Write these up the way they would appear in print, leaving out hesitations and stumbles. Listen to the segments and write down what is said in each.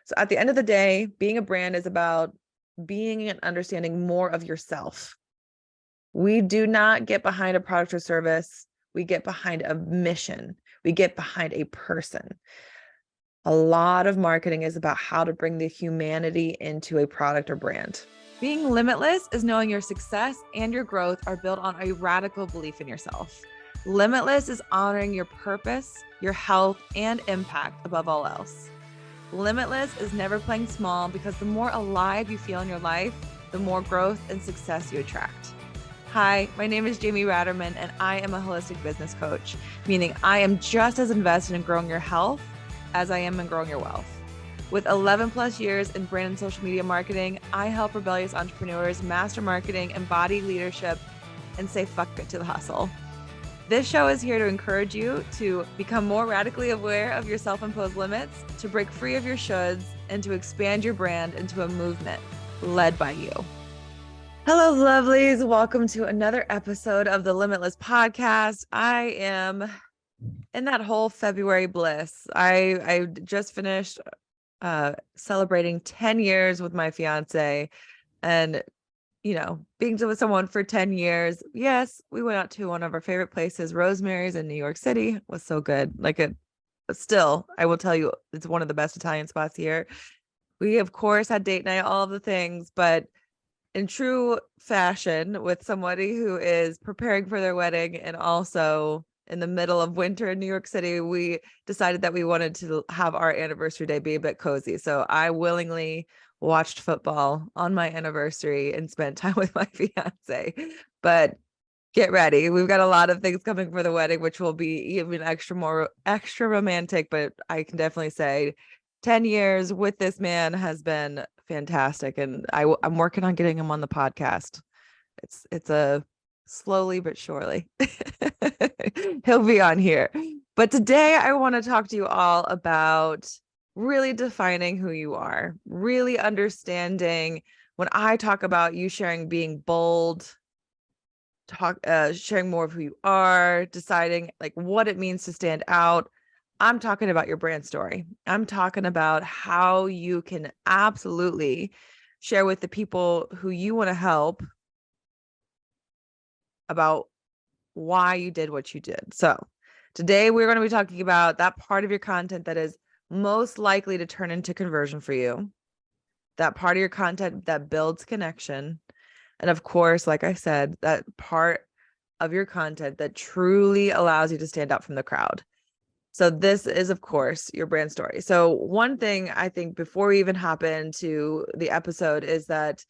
So at the end of the day, being a brand is about being and understanding more of yourself. We do not get behind a product or service. We get behind a mission. We get behind a person. A lot of marketing is about how to bring the humanity into a product or brand. Being limitless is knowing your success and your growth are built on a radical belief in yourself. Limitless is honoring your purpose, your health, and impact above all else. Limitless is never playing small, because the more alive you feel in your life, the more growth and success you attract. Hi, my name is Jamie Ratterman, and I am a holistic business coach, meaning I am just as invested in growing your health as I am in growing your wealth. With 11 plus years in brand and social media marketing, I help rebellious entrepreneurs master marketing, embody leadership, and say fuck it to the hustle. This show is here to encourage you to become more radically aware of your self-imposed limits, to break free of your shoulds, and to expand your brand into a movement led by you. Hello, lovelies. Welcome to another episode of the Limitless Podcast. I am in that whole February bliss. I just finished celebrating 10 years with my fiance, and being with someone for 10 years. Yes, we went out to one of our favorite places, Rosemary's in New York City. It was so good. Still, I will tell you, it's one of the best Italian spots here. We, of course, had date night, all of the things, but in true fashion, with somebody who is preparing for their wedding and also in the middle of winter in New York City, we decided that we wanted to have our anniversary day be a bit cozy. So I willingly watched football on my anniversary and spent time with my fiance. But get ready. We've got a lot of things coming for the wedding, which will be even extra romantic. But I can definitely say 10 years with this man has been fantastic. And I'm working on getting him on the podcast. It's a slowly but surely he'll be on here. But today I want to talk to you all about really defining who you are, really understanding when I talk about you being bold, sharing more of who you are, deciding what it means to stand out. I'm talking about your brand story. I'm talking about how you can absolutely share with the people who you want to help about why you did what you did. So today we're going to be talking about that part of your content that is most likely to turn into conversion for you, that part of your content that builds connection, and of course, like I said, that part of your content that truly allows you to stand out from the crowd. So this is, of course, your brand story. So one thing I think before we even hop into the episode is that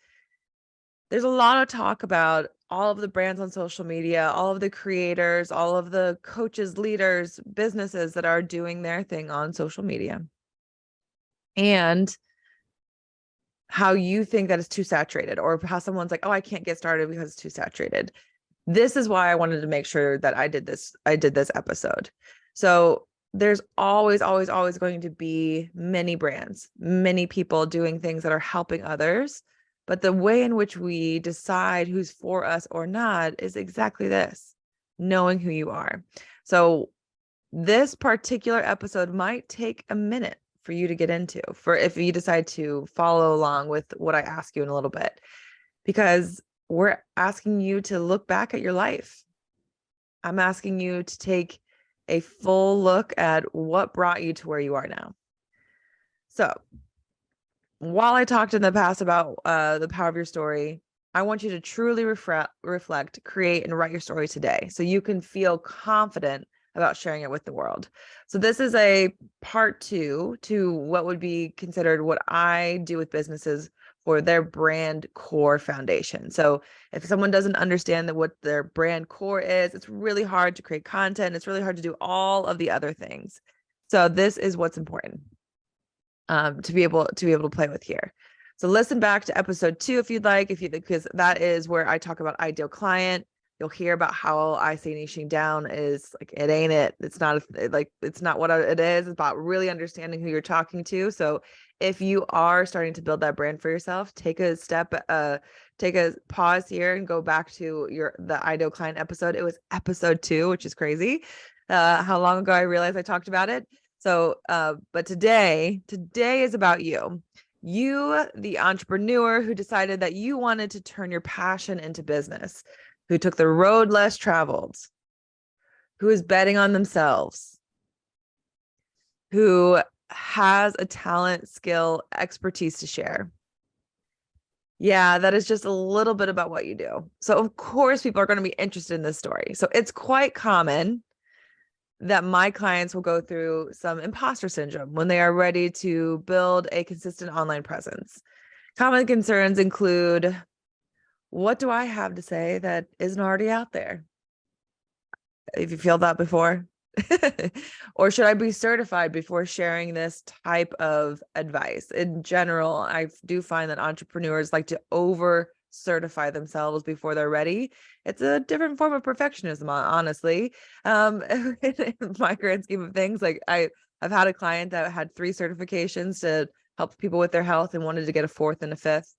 there's a lot of talk about all of the brands on social media, all of the creators, all of the coaches, leaders, businesses that are doing their thing on social media, and how you think that it's too saturated, or how someone's like, oh, I can't get started because it's too saturated. This is why I wanted to make sure that I did this episode. So there's always going to be many brands, many people doing things that are helping others. But the way in which we decide who's for us or not is exactly this: knowing who you are. So this particular episode might take a minute for you to get into, for if you decide to follow along with what I ask you in a little bit, because we're asking you to look back at your life. I'm asking you to take a full look at what brought you to where you are now. So while I talked in the past about the power of your story, I want you to truly reflect, create, and write your story today so you can feel confident about sharing it with the world. So this is a part 2 to what would be considered what I do with businesses for their brand core foundation. So if someone doesn't understand what their brand core is, it's really hard to create content. It's really hard to do all of the other things. So this is what's important to be able to play with here. So listen back to episode 2 if you'd like, because that is where I talk about ideal client. You'll hear about how I say niching down is it ain't it. It's not it's not what it is. It's about really understanding who you're talking to. So if you are starting to build that brand for yourself, take a pause here and go back to the ideal client episode. It was episode 2, which is crazy. How long ago I realized I talked about it. But today is about you. You, the entrepreneur who decided that you wanted to turn your passion into business, who took the road less traveled, who is betting on themselves, who has a talent, skill, expertise to share. Yeah, that is just a little bit about what you do. So of course, people are going to be interested in this story. So it's quite common that my clients will go through some imposter syndrome when they are ready to build a consistent online presence. Common concerns include, what do I have to say that isn't already out there? If you feel that before, or should I be certified before sharing this type of advice? In general, I do find that entrepreneurs like to over certify themselves before they're ready. It's a different form of perfectionism, honestly. In my grand scheme of things, like I've had a client that had 3 certifications to help people with their health and wanted to get a 4th and a 5th.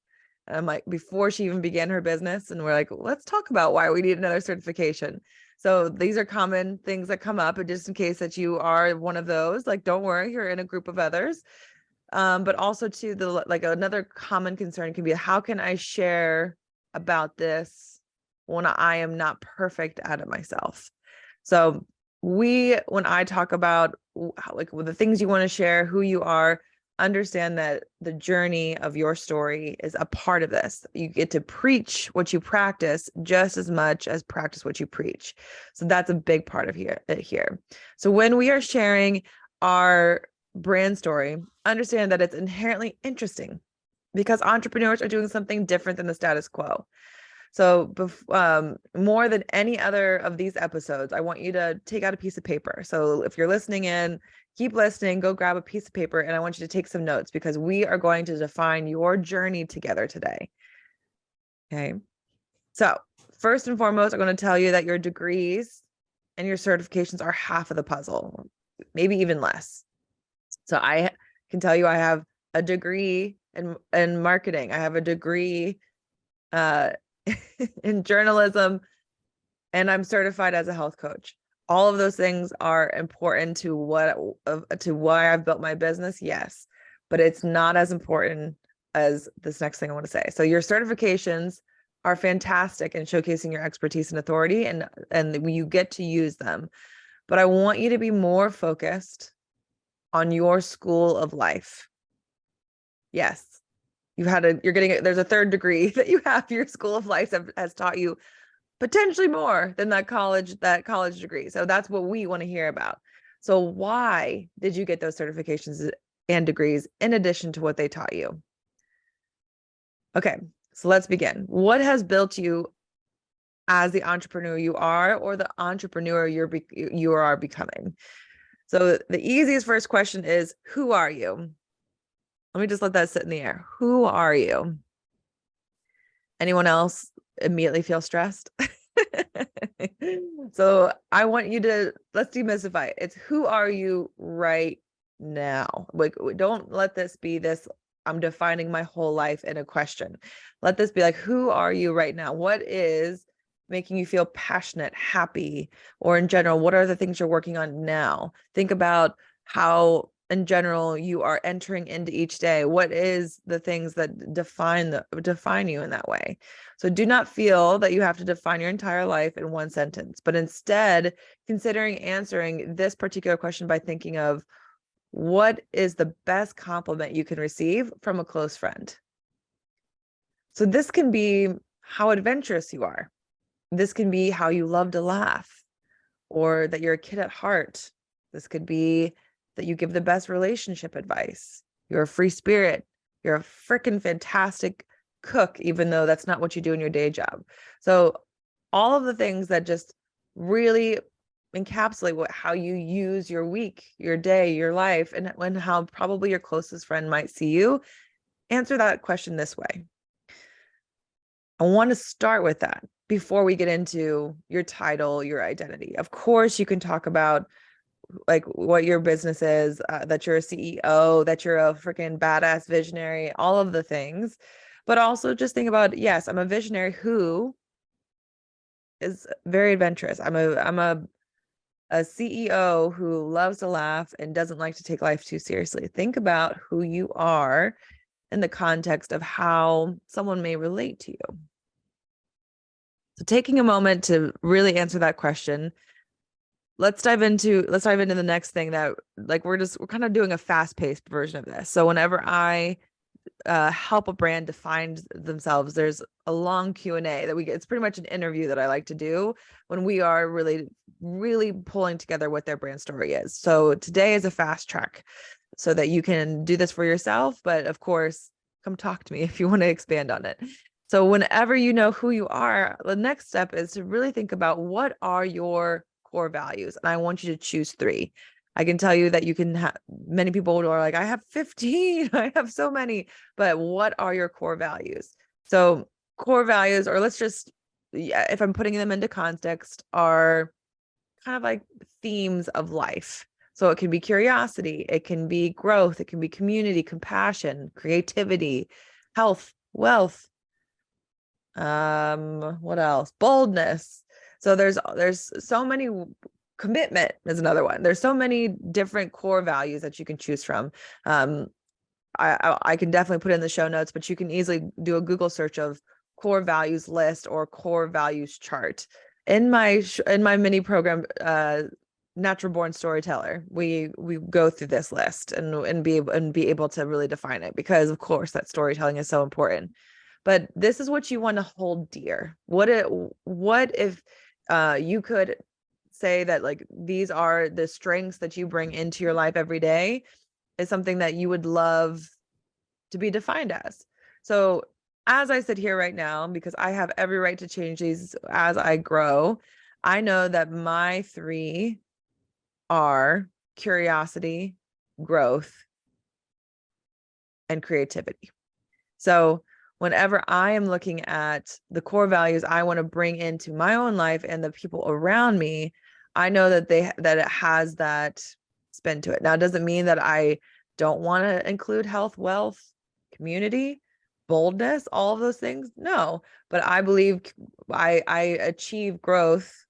And I'm like, before she even began her business, and we're like, let's talk about why we need another certification. So these are common things that come up, and just in case that you are one of those, like, don't worry, you're in a group of others. But also too, another common concern can be, how can I share about this when I am not perfect at it myself? So when I talk about the things you want to share, who you are, understand that the journey of your story is a part of this. You get to preach what you practice just as much as practice what you preach. So that's a big part of here. So when we are sharing our brand story, understand that it's inherently interesting because entrepreneurs are doing something different than the status quo. So more than any other of these episodes, I want you to take out a piece of paper. So if you're listening in, keep listening, go grab a piece of paper, and I want you to take some notes because we are going to define your journey together today. Okay. So first and foremost, I'm going to tell you that your degrees and your certifications are half of the puzzle, maybe even less. So I can tell you I have a degree in marketing. I have a degree in journalism, and I'm certified as a health coach. All of those things are important to why I've built my business. Yes, but it's not as important as this next thing I want to say. So your certifications are fantastic in showcasing your expertise and authority, and you get to use them. But I want you to be more focused on your school of life. Yes, there's a 3rd degree that you have. Your school of life has taught you potentially more than that college degree. So that's what we want to hear about. So why did you get those certifications and degrees in addition to what they taught you? Okay, so let's begin. What has built you as the entrepreneur you are, or the entrepreneur you are becoming? So the easiest first question is, who are you? Let me just let that sit in the air. Who are you? Anyone else immediately feel stressed? So I want you to, let's demystify it. It's, who are you right now? Like, don't let this be this, I'm defining my whole life in a question. Let this be like, who are you right now? What is making you feel passionate, happy, or in general, what are the things you're working on now? Think about how in general you are entering into each day. What is the things that define you in that way? So do not feel that you have to define your entire life in one sentence, but instead considering answering this particular question by thinking of, what is the best compliment you can receive from a close friend? So this can be how adventurous you are. This can be how you love to laugh, or that you're a kid at heart. This could be that you give the best relationship advice. You're a free spirit. You're a freaking fantastic cook, even though that's not what you do in your day job. So all of the things that just really encapsulate how you use your week, your day, your life, and how probably your closest friend might see you. Answer that question this way. I want to start with that before we get into your title, your identity. Of course, you can talk about like what your business is, that you're a CEO, that you're a freaking badass visionary, all of the things. But also just think about, yes, I'm a visionary who is very adventurous. I'm a a CEO who loves to laugh and doesn't like to take life too seriously. Think about who you are in the context of how someone may relate to you. So taking a moment to really answer that question, let's dive into the next thing that, like, we're kind of doing a fast-paced version of this. So whenever I help a brand define themselves, there's a long Q&A that we get. It's pretty much an interview that I like to do when we are really pulling together what their brand story is. So today is a fast track so that you can do this for yourself, but of course, come talk to me if you want to expand on it. So whenever you know who you are, the next step is to really think about what are your core values. And I want you to choose 3. I can tell you that you can have many people who are like, I have 15, I have so many, but what are your core values? So core values, or let's just, if I'm putting them into context, are kind of like themes of life. So it can be curiosity, it can be growth, it can be community, compassion, creativity, health, wealth, what else? Boldness. So there's so many. Commitment is another one. There's so many different core values that you can choose from. I can definitely put in the show notes, but you can easily do a Google search of core values list or core values chart. In my mini program, Natural Born Storyteller, we go through this list and be able to really define it, because of course that storytelling is so important. But this is what you want to hold dear. What if you could say that, like, these are the strengths that you bring into your life every day, is something that you would love to be defined as. So as I sit here right now, because I have every right to change these as I grow, I know that my 3 are curiosity, growth, and creativity. So whenever I am looking at the core values I want to bring into my own life and the people around me, I know that it has that spin to it. Now, it doesn't mean that I don't want to include health, wealth, community, boldness, all of those things. No, but I believe I achieve growth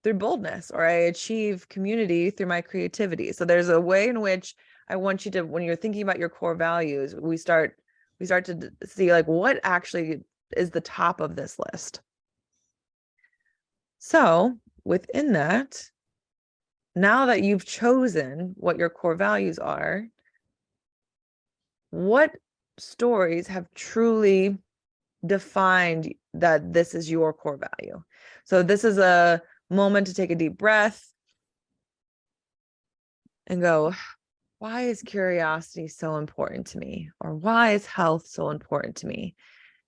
through boldness, or I achieve community through my creativity. So there's a way in which I want you to, when you're thinking about your core values, we start to see, like, what actually is the top of this list. So within that, now that you've chosen what your core values are, what stories have truly defined that this is your core value? So this is a moment to take a deep breath and go, why is curiosity so important to me? Or why is health so important to me?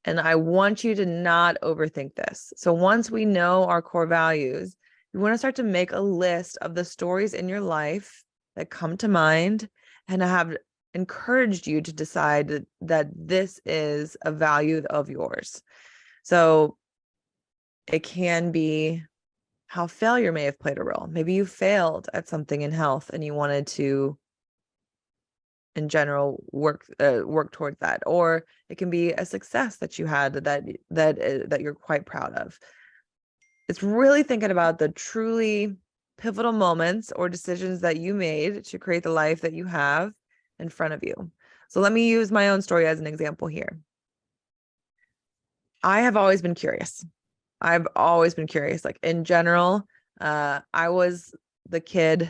And I want you to not overthink this. So once we know our core values, you want to start to make a list of the stories in your life that come to mind and have encouraged you to decide that this is a value of yours. So it can be how failure may have played a role. Maybe you failed at something in health and you wanted to, in general, work towards that. Or it can be a success that you had that you're quite proud of. It's really thinking about the truly pivotal moments or decisions that you made to create the life that you have in front of you. So let me use my own story as an example here. I have always been curious. I've always been curious. Like, in general, I was the kid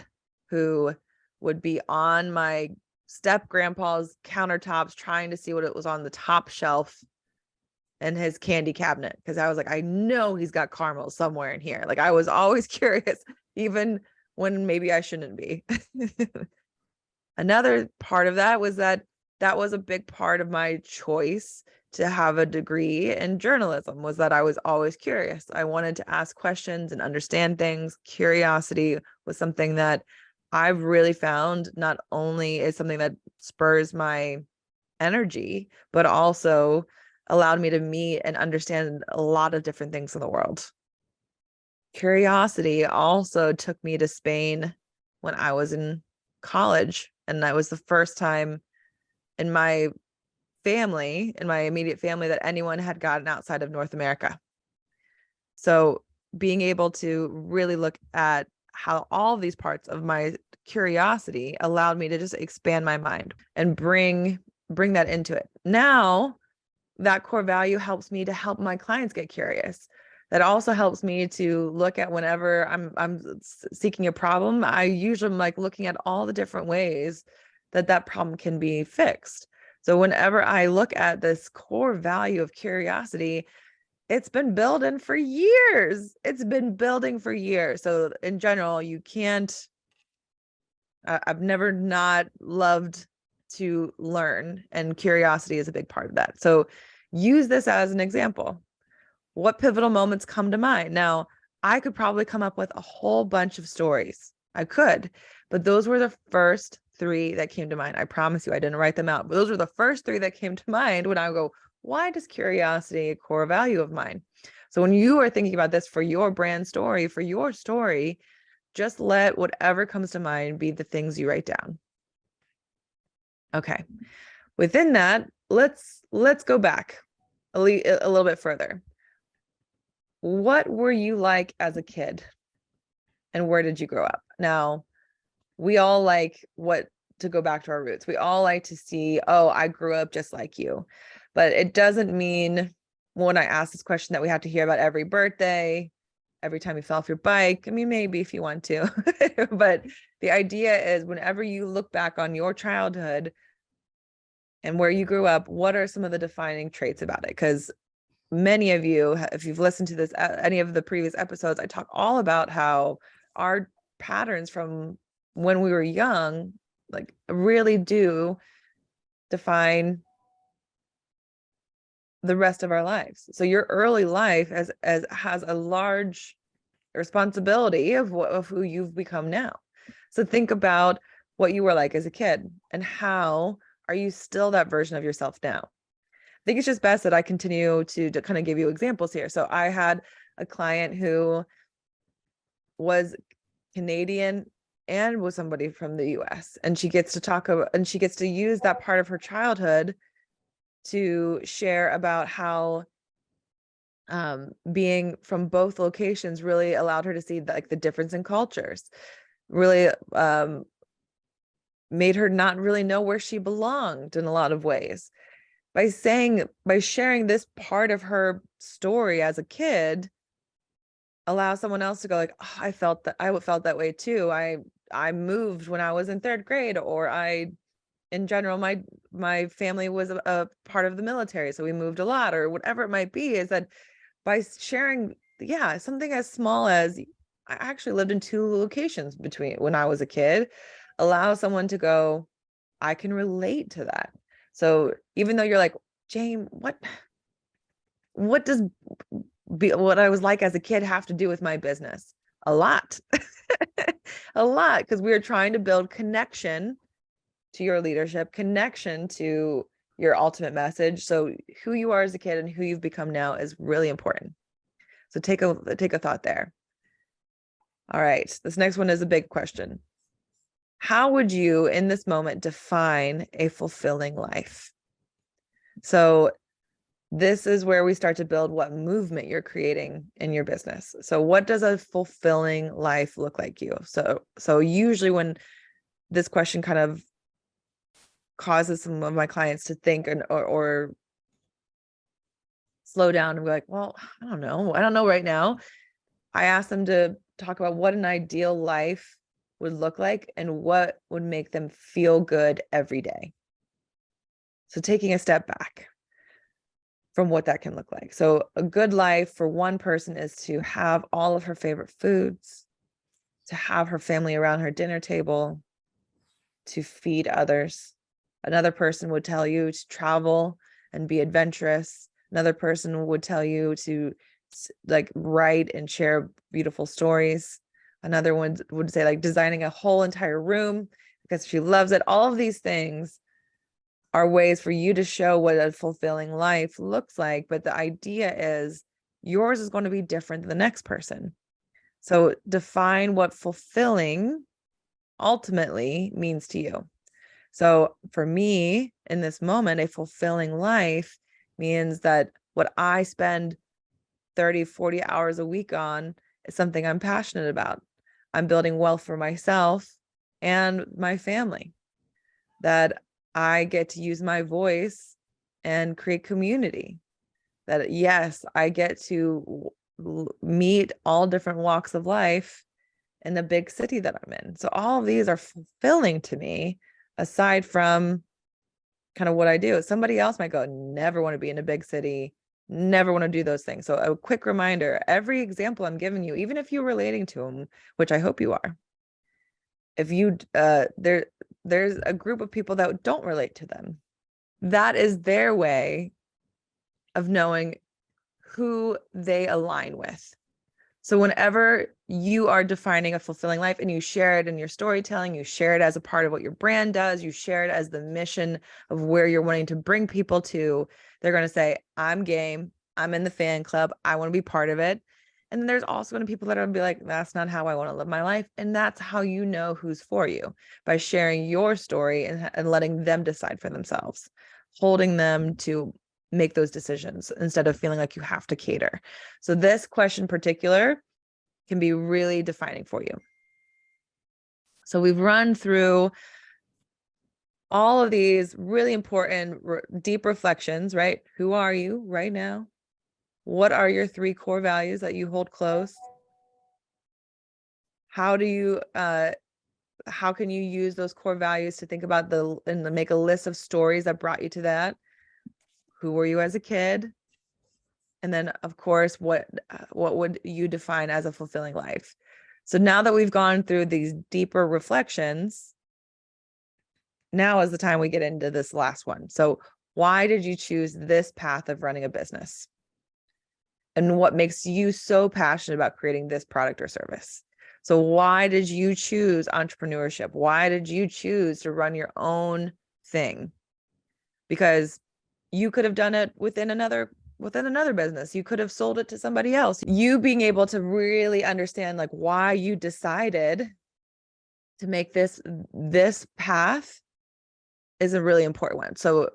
who would be on my step grandpa's countertops trying to see what it was on the top shelf in his candy cabinet, because I was like, I know he's got caramel somewhere in here. Like, I was always curious, even when maybe I shouldn't be. Another part of that was that was a big part of my choice to have a degree in journalism, was that I was always curious. I wanted to ask questions and understand things. Curiosity was something that I've really found not only is something that spurs my energy, but also allowed me to meet and understand a lot of different things in the world. Curiosity also took me to Spain when I was in college, and that was the first time in my family, in my immediate family, that anyone had gotten outside of North America. So being able to really look at how all these parts of my curiosity allowed me to just expand my mind and bring that into it. Now that core value helps me to help my clients get curious. That also helps me to look at whenever I'm seeking a problem. I usually am like looking at all the different ways that problem can be fixed. So whenever I look at this core value of curiosity, it's been building for years. It's been building for years. So in general, you can't, I've never not loved to learn, and curiosity is a big part of that. So use this as an example. What pivotal moments come to mind? Now, I could probably come up with a whole bunch of stories. I could, but those were the first 3 that came to mind. I promise you, I didn't write them out, but those were the first 3 that came to mind when I go, why does curiosity a core value of mine? So when you are thinking about this for your brand story, for your story, just let whatever comes to mind be the things you write down. Okay. Within that, let's go back a little bit further. What were you like as a kid? And where did you grow up? Now, we all like to go back to our roots. We all like to see, oh, I grew up just like you. But it doesn't mean, when I ask this question, that we have to hear about every birthday, every time you fell off your bike. I mean, maybe if you want to. But the idea is, whenever you look back on your childhood and where you grew up, what are some of the defining traits about it? Because many of you, if you've listened to this, any of the previous episodes, I talk all about how our patterns from when we were young, like, really do define the rest of our lives. So your early life as has a large responsibility of who you've become now. So think about what you were like as a kid, and how are you still that version of yourself now? I think it's just best that I continue to kind of give you examples here. So I had a client who was Canadian and was somebody from the US, and she gets to talk about, and she gets to use that part of her childhood to share about how being from both locations really allowed her to see the difference in cultures, really made her not really know where she belonged in a lot of ways. By sharing this part of her story as a kid, allow someone else to go like, oh, I felt that way too. I moved when I was in 3rd grade, or in general, my family was a part of the military, so we moved a lot, or whatever it might be. Is that by sharing, something as small as, I actually lived in 2 locations between when I was a kid, allow someone to go, I can relate to that. So even though you're like, Jane, what does what I was like as a kid have to do with my business? A lot. A lot, because we are trying to build connection to your leadership, connection to your ultimate message. So who you are as a kid and who you've become now is really important. So take a thought there. All right, this next one is a big question. How would you, in this moment, define a fulfilling life? So this is where we start to build what movement you're creating in your business. So what does a fulfilling life look like you? So usually when this question kind of causes some of my clients to think or slow down and be like, well, I don't know right now. I ask them to talk about what an ideal life would look like and what would make them feel good every day. So taking a step back from what that can look like. So a good life for one person is to have all of her favorite foods, to have her family around her dinner table, to feed others. Another person would tell you to travel and be adventurous. Another person would tell you to write and share beautiful stories. Another one would say designing a whole entire room because she loves it. All of these things are ways for you to show what a fulfilling life looks like. But the idea is yours is going to be different than the next person. So define what fulfilling ultimately means to you. So for me, in this moment, a fulfilling life means that what I spend 30, 40 hours a week on is something I'm passionate about. I'm building wealth for myself and my family, that I get to use my voice and create community, that yes, I get to meet all different walks of life in the big city that I'm in. So all of these are fulfilling to me, aside from kind of what I do. Somebody else might go, never want to be in a big city, never want to do those things. So a quick reminder, every example I'm giving you, even if you're relating to them, which I hope you are, if you there's a group of people that don't relate to them, that is their way of knowing who they align with. So whenever you are defining a fulfilling life and you share it in your storytelling, you share it as a part of what your brand does, you share it as the mission of where you're wanting to bring people to, they're going to say, I'm game, I'm in the fan club, I want to be part of it. And then there's also going to be people that are going to be like, that's not how I want to live my life. And that's how you know who's for you, by sharing your story and letting them decide for themselves, holding them to make those decisions instead of feeling like you have to cater. So this question in particular can be really defining for you. So we've run through all of these really important, deep reflections, right? Who are you right now? What are your 3 core values that you hold close? How do you, how can you use those core values to think about and make a list of stories that brought you to that? Who were you as a kid? And then, of course, what would you define as a fulfilling life? So now that we've gone through these deeper reflections, now is the time we get into this last one. So why did you choose this path of running a business? And what makes you so passionate about creating this product or service? So why did you choose entrepreneurship? Why did you choose to run your own thing? Because you could have done it within another business. You could have sold it to somebody else. You being able to really understand like why you decided to make this path is a really important one. So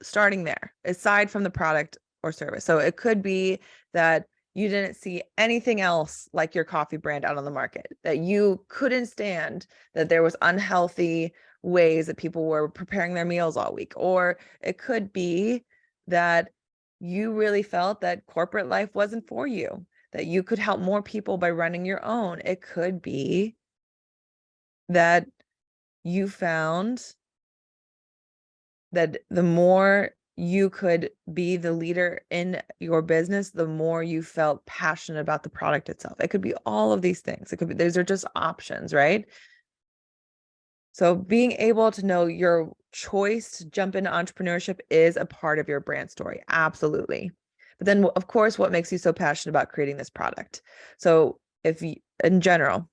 starting there, aside from the product or service. So it could be that you didn't see anything else like your coffee brand out on the market, that you couldn't stand that there was unhealthy ways that people were preparing their meals all week. Or it could be that you really felt that corporate life wasn't for you, that you could help more people by running your own. It could be that you found that the more you could be the leader in your business, the more you felt passionate about the product itself. It could be all of these things. It could be, these are just options, right? So being able to know your choice to jump into entrepreneurship is a part of your brand story. Absolutely. But then, of course, what makes you so passionate about creating this product? So if you, in general,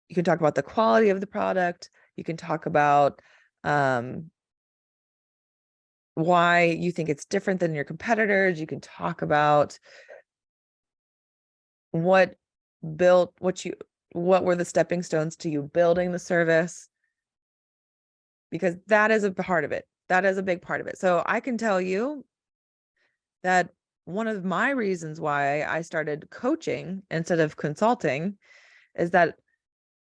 you can talk about the quality of the product. You can talk about why you think it's different than your competitors. You can talk about what were the stepping stones to you building the service, because that is a part of it. That is a big part of it. So I can tell you that one of my reasons why I started coaching instead of consulting is that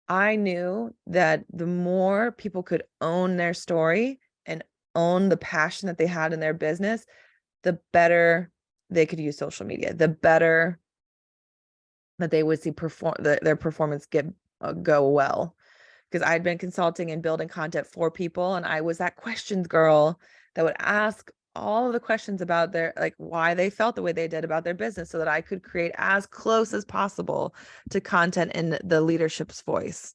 I knew that the more people could own their story and own the passion that they had in their business, the better they could use social media, the better that they would see their performance go well. Because I'd been consulting and building content for people, and I was that questions girl that would ask all of the questions about their, like, why they felt the way they did about their business, so that I could create as close as possible to content in the leadership's voice.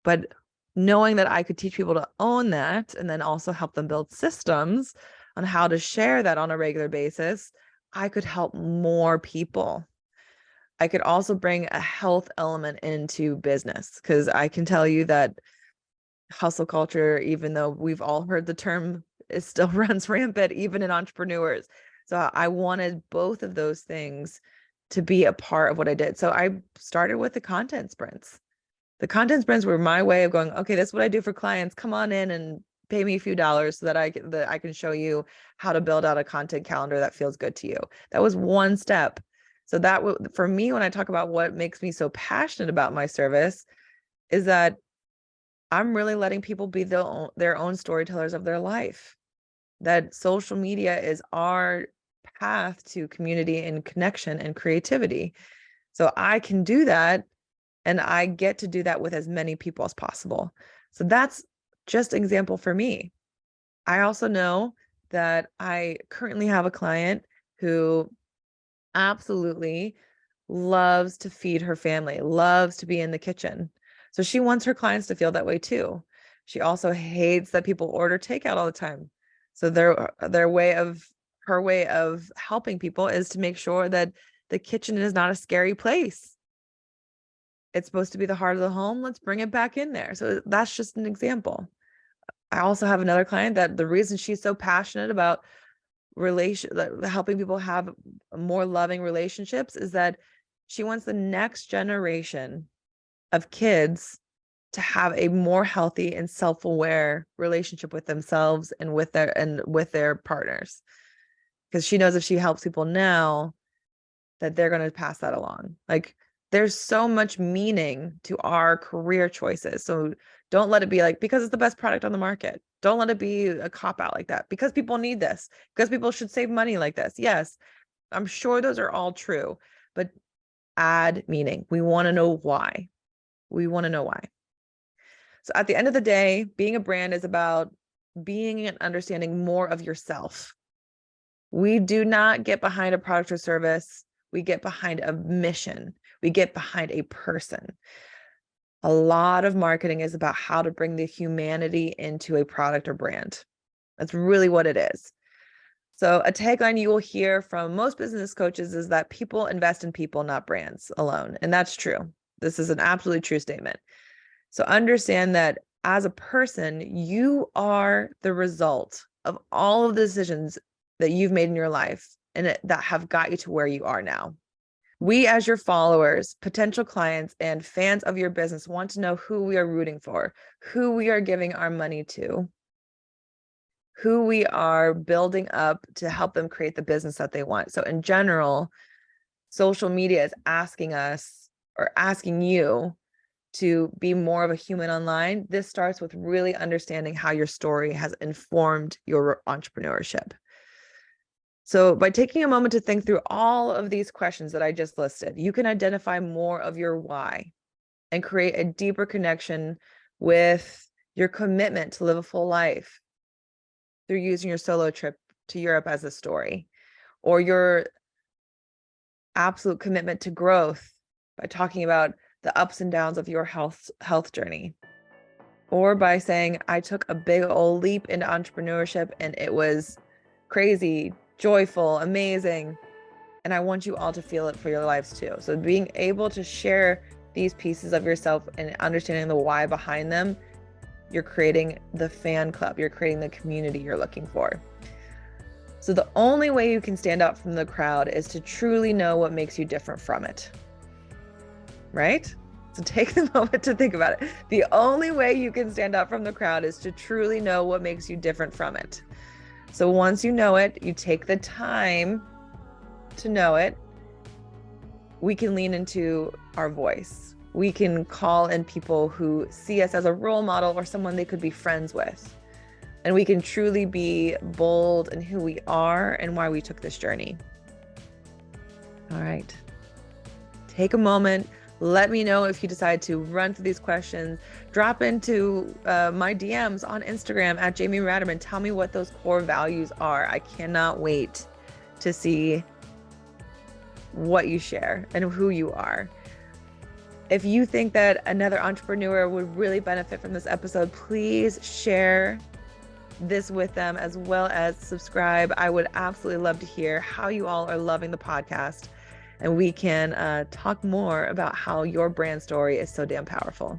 But knowing that I could teach people to own that and then also help them build systems on how to share that on a regular basis, I could help more people. I could also bring a health element into business, because I can tell you that hustle culture, even though we've all heard the term, it still runs rampant, even in entrepreneurs. So I wanted both of those things to be a part of what I did. So I started with the content sprints. The content sprints were my way of going, okay, this is what I do for clients. Come on in and pay me a few dollars so that I can show you how to build out a content calendar that feels good to you. That was one step. So that for me, when I talk about what makes me so passionate about my service, is that I'm really letting people be their own storytellers of their life. That social media is our path to community and connection and creativity. So I can do that, and I get to do that with as many people as possible. So that's just an example for me. I also know that I currently have a client who absolutely loves to feed her family, loves to be in the kitchen. So she wants her clients to feel that way too. She also hates that people order takeout all the time. So her way of helping people is to make sure that the kitchen is not a scary place. It's supposed to be the heart of the home. Let's bring it back in there. So that's just an example. I also have another client that the reason she's so passionate about helping people have more loving relationships is that she wants the next generation of kids to have a more healthy and self-aware relationship with themselves and with their partners. Because she knows if she helps people now, that they're going to pass that along. Like, there's so much meaning to our career choices. So don't let it be like, because it's the best product on the market. Don't let it be a cop out like that. Because people need this. Because people should save money like this. Yes, I'm sure those are all true, but add meaning. We want to know why. We want to know why. So at the end of the day, being a brand is about being and understanding more of yourself. We do not get behind a product or service. We get behind a mission. We get behind a person. A lot of marketing is about how to bring the humanity into a product or brand. That's really what it is. So a tagline you will hear from most business coaches is that people invest in people, not brands alone. And that's true. This is an absolutely true statement. So understand that as a person, you are the result of all of the decisions that you've made in your life and that have got you to where you are now. We, as your followers, potential clients, and fans of your business, want to know who we are rooting for, who we are giving our money to, who we are building up to help them create the business that they want. So in general, social media is asking us or asking you to be more of a human online. This starts with really understanding how your story has informed your entrepreneurship. So by taking a moment to think through all of these questions that I just listed, you can identify more of your why and create a deeper connection with your commitment to live a full life through using your solo trip to Europe as a story, or your absolute commitment to growth by talking about the ups and downs of your health journey, or by saying, I took a big old leap into entrepreneurship and it was crazy, joyful, amazing. And I want you all to feel it for your lives too. So being able to share these pieces of yourself and understanding the why behind them, you're creating the fan club, you're creating the community you're looking for. So the only way you can stand out from the crowd is to truly know what makes you different from it. Right? So take the moment to think about it. The only way you can stand out from the crowd is to truly know what makes you different from it. So once you know it, you take the time to know it, we can lean into our voice. We can call in people who see us as a role model or someone they could be friends with. And we can truly be bold in who we are and why we took this journey. All right. Take a moment. Let me know if you decide to run through these questions. Drop into my DMs on Instagram at Jamie Ratterman. Tell me what those core values are. I cannot wait to see what you share and who you are. If you think that another entrepreneur would really benefit from this episode, please share this with them as well as subscribe. I would absolutely love to hear how you all are loving the podcast. And we can talk more about how your brand story is so damn powerful.